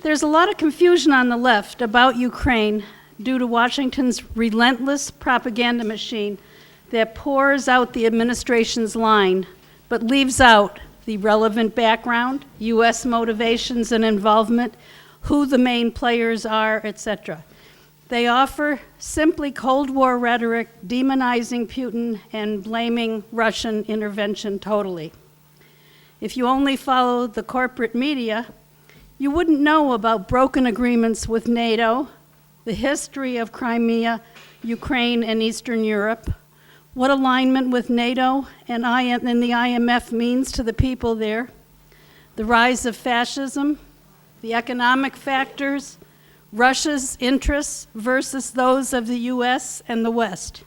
There's a lot of confusion on the left about Ukraine due to Washington's relentless propaganda machine that pours out the administration's line, but leaves out the relevant background, U.S. motivations and involvement, who the main players are, etc. They offer simply Cold War rhetoric, demonizing Putin and blaming Russian intervention totally. If you only follow the corporate media, you wouldn't know about broken agreements with NATO, the history of Crimea, Ukraine, and Eastern Europe, what alignment with NATO and the IMF means to the people there, the rise of fascism, the economic factors, Russia's interests versus those of the US and the West.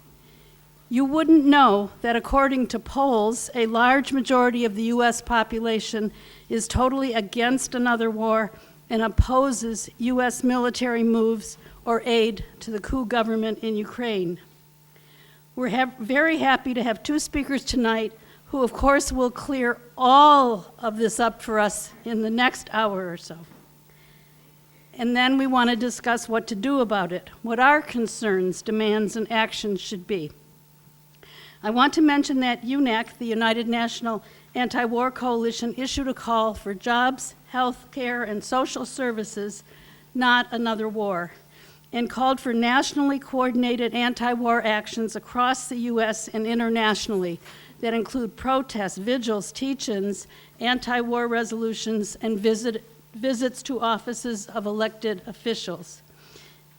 You wouldn't know that according to polls, a large majority of the US population is totally against another war and opposes US military moves or aid to the coup government in Ukraine. We're very happy to have two speakers tonight who, of course, will clear all of this up for us in the next hour or so. And then we want to discuss what to do about it, what our concerns, demands, and actions should be. I want to mention that UNAC, the United National Anti-War Coalition, issued a call for jobs, health care, and social services, not another war, and called for nationally coordinated anti-war actions across the U.S. and internationally that include protests, vigils, teach-ins, anti-war resolutions, and visits to offices of elected officials.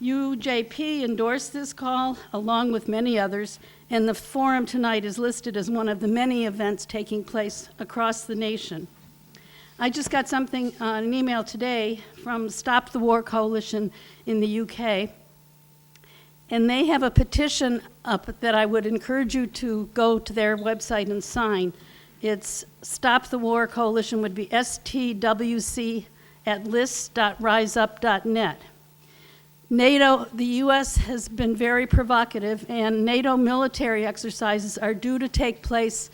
UJP endorsed this call, along with many others, and the forum tonight is listed as one of the many events taking place across the nation. I just got something, an email today from Stop the War Coalition in the UK, and they have a petition up that I would encourage you to go to their website and sign. It's Stop the War Coalition would be stwc@list.riseup.net. NATO, the U.S. has been very provocative, and NATO military exercises are due to take place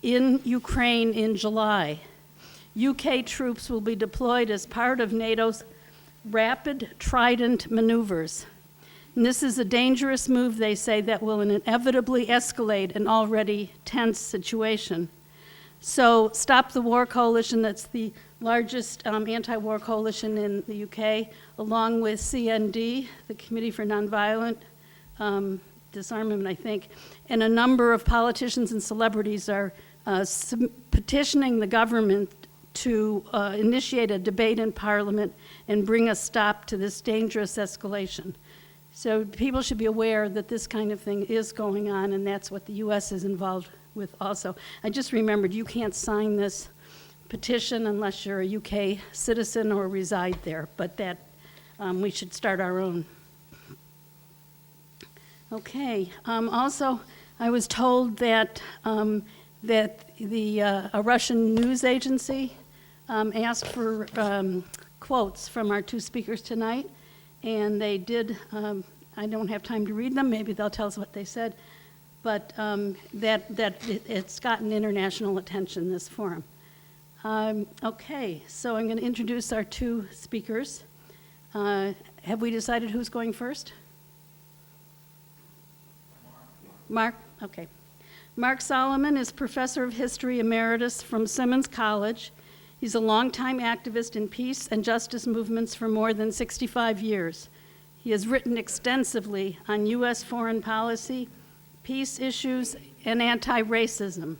in Ukraine in July. UK troops will be deployed as part of NATO's rapid Trident maneuvers. And this is a dangerous move, they say, that will inevitably escalate an already tense situation. So Stop the War Coalition, that's the largest anti-war coalition in the UK, along with CND, the Committee for Nonviolent Disarmament, I think, and a number of politicians and celebrities are petitioning the government to initiate a debate in Parliament and bring a stop to this dangerous escalation. So people should be aware that this kind of thing is going on, and that's what the U.S. is involved with also. I just remembered you can't sign this petition unless you're a UK citizen or reside there, but that we should start our own. Okay. Also, I was told that that a Russian news agency asked for quotes from our two speakers tonight, and they did. I don't have time to read them. Maybe they'll tell us what they said, but it's gotten international attention, this forum. Okay, so I'm going to introduce our two speakers. Have we decided who's going first? Mark? Okay. Mark Solomon is Professor of History Emeritus from Simmons College. He's a longtime activist in peace and justice movements for more than 65 years. He has written extensively on U.S. foreign policy, peace issues, and anti-racism.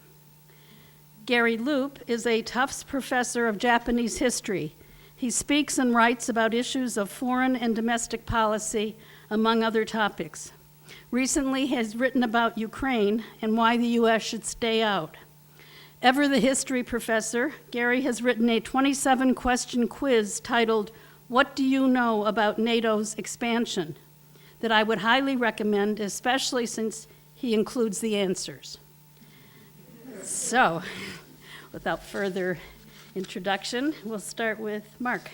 Gary Loop is a Tufts Professor of Japanese History. He speaks and writes about issues of foreign and domestic policy, among other topics. Recently, he has written about Ukraine and why the U.S. should stay out. Ever the history professor, Gary has written a 27-question quiz titled, "What Do You Know About NATO's Expansion?" that I would highly recommend, especially since he includes the answers. So, without further introduction, we'll start with Mark.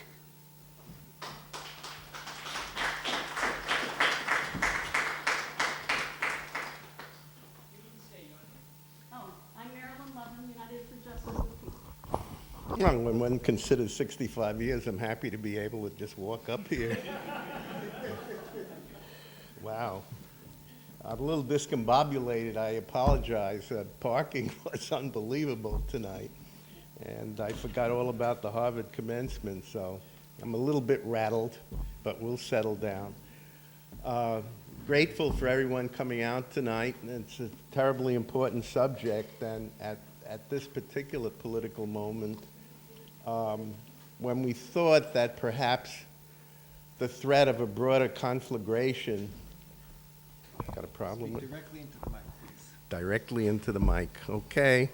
Well, when one considers 65 years, I'm happy to be able to just walk up here. Wow. I'm a little discombobulated. I apologize. Parking was unbelievable tonight. And I forgot all about the Harvard commencement, so I'm a little bit rattled, but we'll settle down. Grateful for everyone coming out tonight. It's a terribly important subject, and at this particular political moment, when we thought that perhaps the threat of a broader conflagration, got a problem with? Directly into the mic, please. Directly into the mic, okay.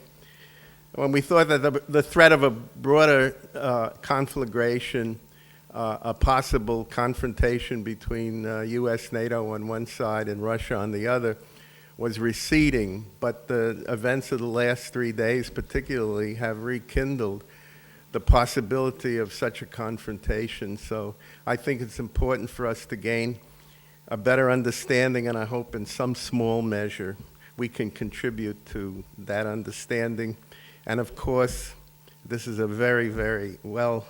When we thought that the threat of a broader conflagration, a possible confrontation between U.S., NATO on one side and Russia on the other, was receding, but the events of the last 3 days particularly have rekindled the possibility of such a confrontation. So I think it's important for us to gain a better understanding, and I hope in some small measure we can contribute to that understanding. And of course, this is a very, very well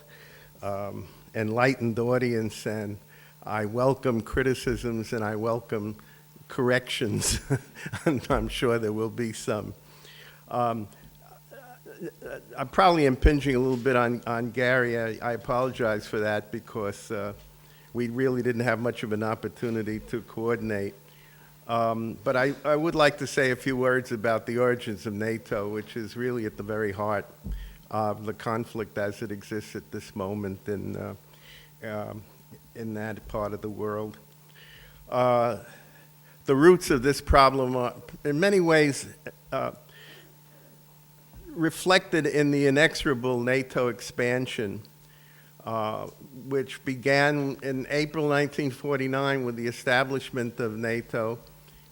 enlightened audience, and I welcome criticisms and I welcome corrections, and I'm sure there will be some. I'm probably impinging a little bit on Gary. I apologize for that because we really didn't have much of an opportunity to coordinate. But I would like to say a few words about the origins of NATO, which is really at the very heart of the conflict as it exists at this moment in that part of the world. The roots of this problem are, in many ways, reflected in the inexorable NATO expansion, which began in April 1949 with the establishment of NATO.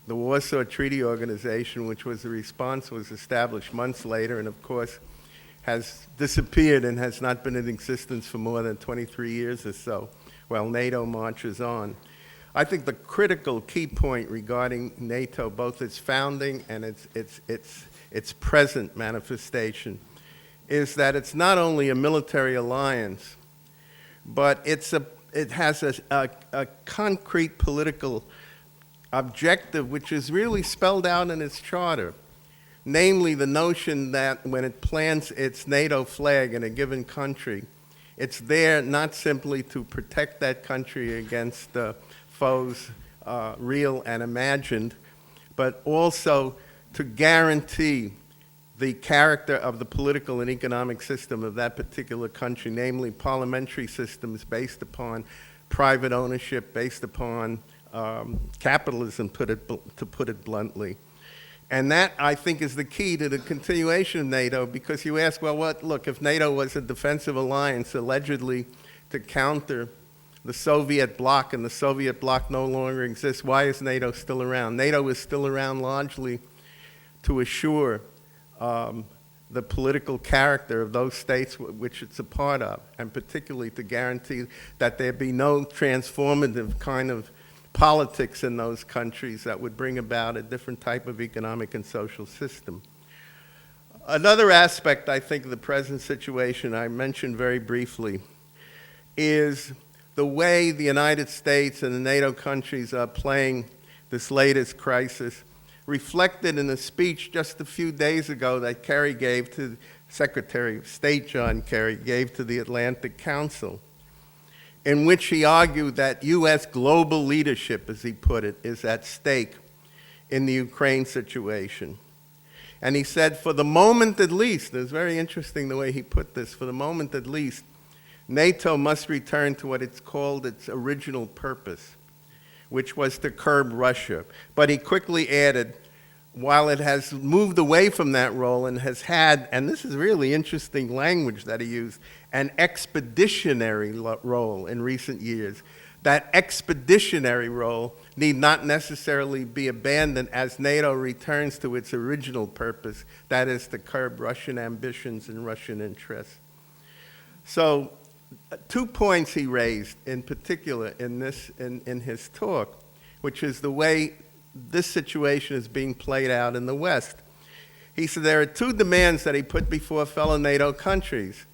The Warsaw Treaty Organization, which was the response, was established months later, and of course has disappeared and has not been in existence for more than 23 years or so, while NATO marches on. I think the critical key point regarding NATO, both its founding and its present manifestation, is that it's not only a military alliance, but it has a concrete political objective which is really spelled out in its charter, namely the notion that when it plants its NATO flag in a given country, it's there not simply to protect that country against foes, real and imagined, but also to guarantee the character of the political and economic system of that particular country, namely parliamentary systems based upon private ownership, based upon capitalism, to put it bluntly. And that, I think, is the key to the continuation of NATO, because you ask, well, look, if NATO was a defensive alliance allegedly to counter the Soviet bloc, and the Soviet bloc no longer exists, why is NATO still around? NATO is still around largely to assure the political character of those states which it's a part of, and particularly to guarantee that there be no transformative kind of politics in those countries that would bring about a different type of economic and social system. Another aspect, I think, of the present situation I mentioned very briefly is the way the United States and the NATO countries are playing this latest crisis, reflected in a speech just a few days ago that Kerry gave to Secretary of State John Kerry gave to the Atlantic Council, in which he argued that U.S. global leadership, as he put it, is at stake in the Ukraine situation. And he said, for the moment at least, it's very interesting the way he put this, for the moment at least, NATO must return to what it's called its original purpose, which was to curb Russia. But he quickly added, while it has moved away from that role and has had, and this is really interesting language that he used, an expeditionary role in recent years, that expeditionary role need not necessarily be abandoned as NATO returns to its original purpose, that is to curb Russian ambitions and Russian interests. So 2 points he raised in particular in his talk, which is the way this situation is being played out in the West. He said there are 2 demands that he put before fellow NATO countries.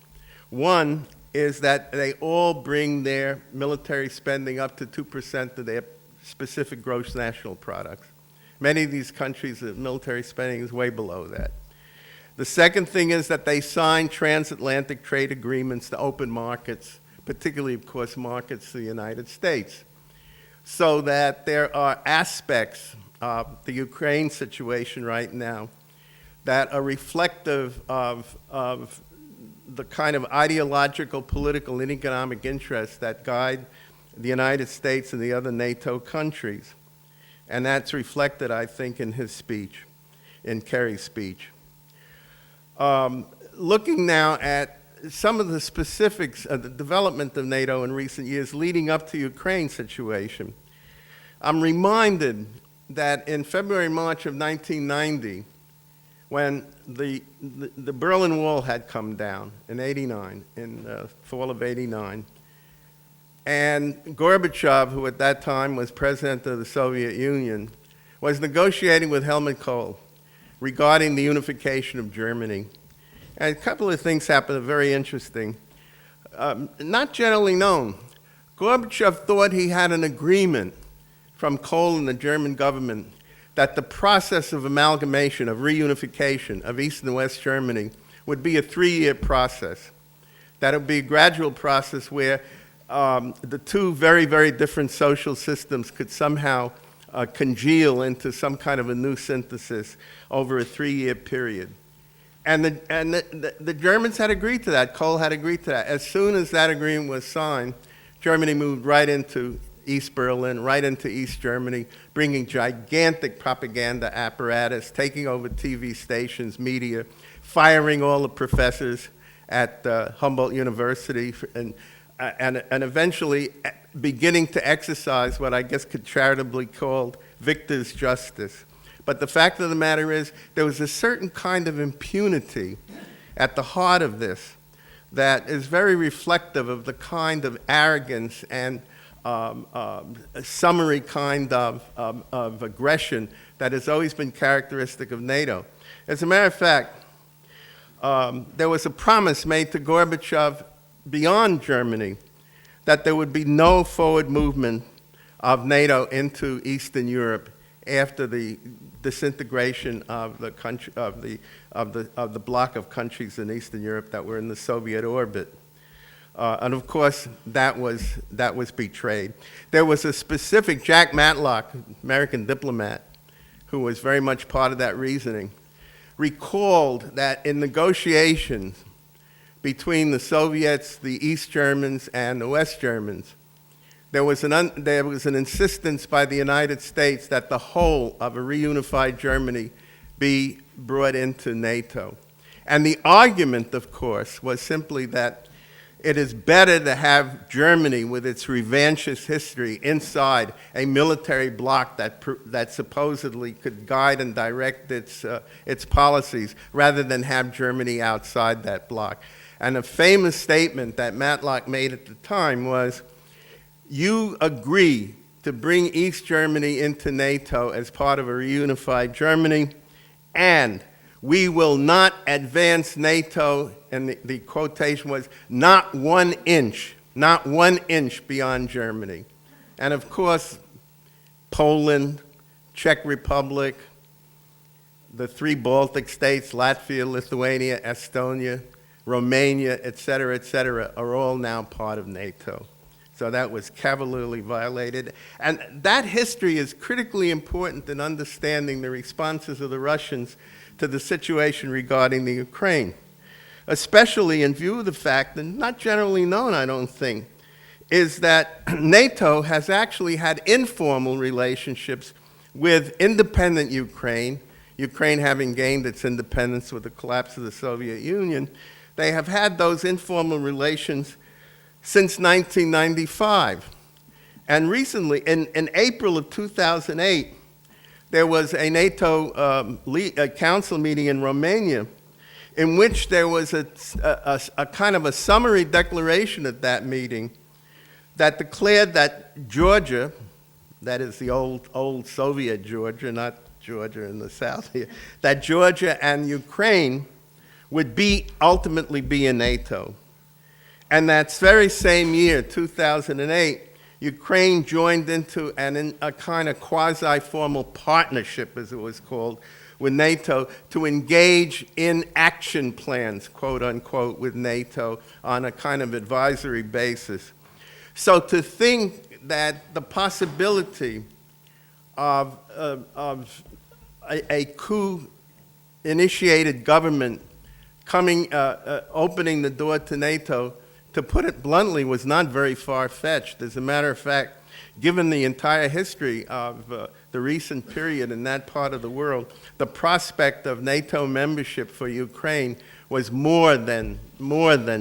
One is that they all bring their military spending up to 2% of their specific gross national products. Many of these countries, the military spending is way below that. The second thing is that they sign transatlantic trade agreements to open markets, particularly, of course, markets to the United States, so that there are aspects of the Ukraine situation right now that are reflective of the kind of ideological, political, and economic interests that guide the United States and the other NATO countries. And that's reflected, I think, in his speech, in Kerry's speech. Looking now at some of the specifics of the development of NATO in recent years leading up to Ukraine situation, I'm reminded that in February, March of 1990, when the Berlin Wall had come down in 89, in the fall of 89, and Gorbachev, who at that time was president of the Soviet Union, was negotiating with Helmut Kohl regarding the unification of Germany. And a couple of things happened that are very interesting. Not generally known. Gorbachev thought he had an agreement from Kohl and the German government that the process of amalgamation, of reunification of East and West Germany would be a 3-year process. That it would be a gradual process where the two very, very different social systems could somehow congeal into some kind of a new synthesis over a 3-year period. And the Germans had agreed to that. Kohl had agreed to that. As soon as that agreement was signed, Germany moved right into East Berlin, right into East Germany, bringing gigantic propaganda apparatus, taking over TV stations, media, firing all the professors at Humboldt University, and eventually beginning to exercise what I guess could charitably called victor's justice. But the fact of the matter is, there was a certain kind of impunity at the heart of this that is very reflective of the kind of arrogance and summary kind of aggression that has always been characteristic of NATO. As a matter of fact, there was a promise made to Gorbachev beyond Germany that there would be no forward movement of NATO into Eastern Europe after the disintegration of the country, of the bloc of countries in Eastern Europe that were in the Soviet orbit. And of course, that was betrayed. There was a specific Jack Matlock, American diplomat, who was very much part of that reasoning, recalled that in negotiations between the Soviets, the East Germans, and the West Germans, there was an insistence by the United States that the whole of a reunified Germany be brought into NATO. And the argument, of course, was simply that it is better to have Germany with its revanchist history inside a military bloc that supposedly could guide and direct its policies rather than have Germany outside that bloc. And a famous statement that Matlock made at the time was, "You agree to bring East Germany into NATO as part of a reunified Germany, and we will not advance NATO," and the quotation was, not 1 inch beyond Germany. And of course, Poland, Czech Republic, the 3 Baltic states, Latvia, Lithuania, Estonia, Romania, et cetera, are all now part of NATO. So that was cavalierly violated. And that history is critically important in understanding the responses of the Russians to the situation regarding the Ukraine, especially in view of the fact, and not generally known, I don't think, is that NATO has actually had informal relationships with independent Ukraine, Ukraine having gained its independence with the collapse of the Soviet Union. They have had those informal relations since 1995. And recently, in April of 2008, there was a NATO council meeting in Romania in which there was a kind of a summary declaration at that meeting that declared that Georgia, that is the old Soviet Georgia, not Georgia in the south here, that Georgia and Ukraine would ultimately be in NATO. And that very same year, 2008, Ukraine joined into a kind of quasi-formal partnership, as it was called, with NATO to engage in action plans, quote unquote, with NATO on a kind of advisory basis. So to think that the possibility of a coup-initiated government coming, opening the door to NATO, to put it bluntly, was not very far-fetched. As a matter of fact, given the entire history of the recent period in that part of the world, the prospect of NATO membership for Ukraine was more than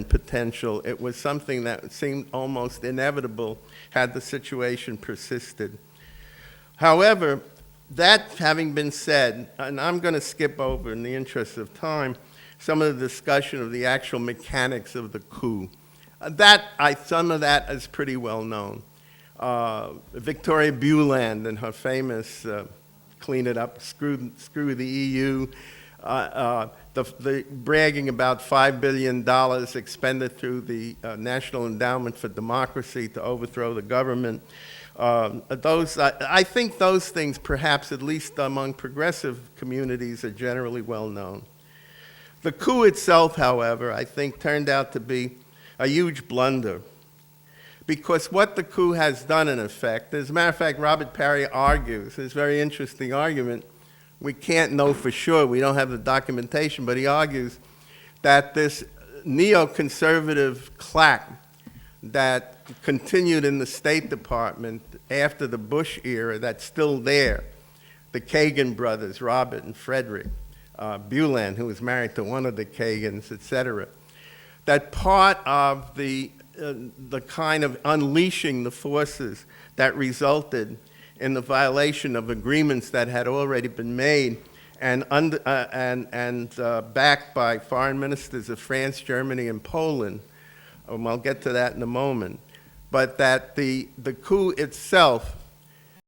potential. It was something that seemed almost inevitable had the situation persisted. However, that having been said, and I'm going to skip over, in the interest of time, some of the discussion of the actual mechanics of the coup. Some of that is pretty well known. Victoria Buland and her famous clean it up, screw the EU, the bragging about $5 billion expended through the National Endowment for Democracy to overthrow the government. I think those things, perhaps at least among progressive communities, are generally well known. The coup itself, however, I think turned out to be a huge blunder, because what the coup has done, in effect, as a matter of fact, Robert Parry argues, his very interesting argument, we can't know for sure, we don't have the documentation, but he argues that this neoconservative claque that continued in the State Department after the Bush era, that's still there, the Kagan brothers, Robert and Frederick, Buland, who was married to one of the Kagans, etc., that part of the kind of unleashing the forces that resulted in the violation of agreements that had already been made and backed by foreign ministers of France, Germany, and Poland. I'll get to that in a moment. But that the coup itself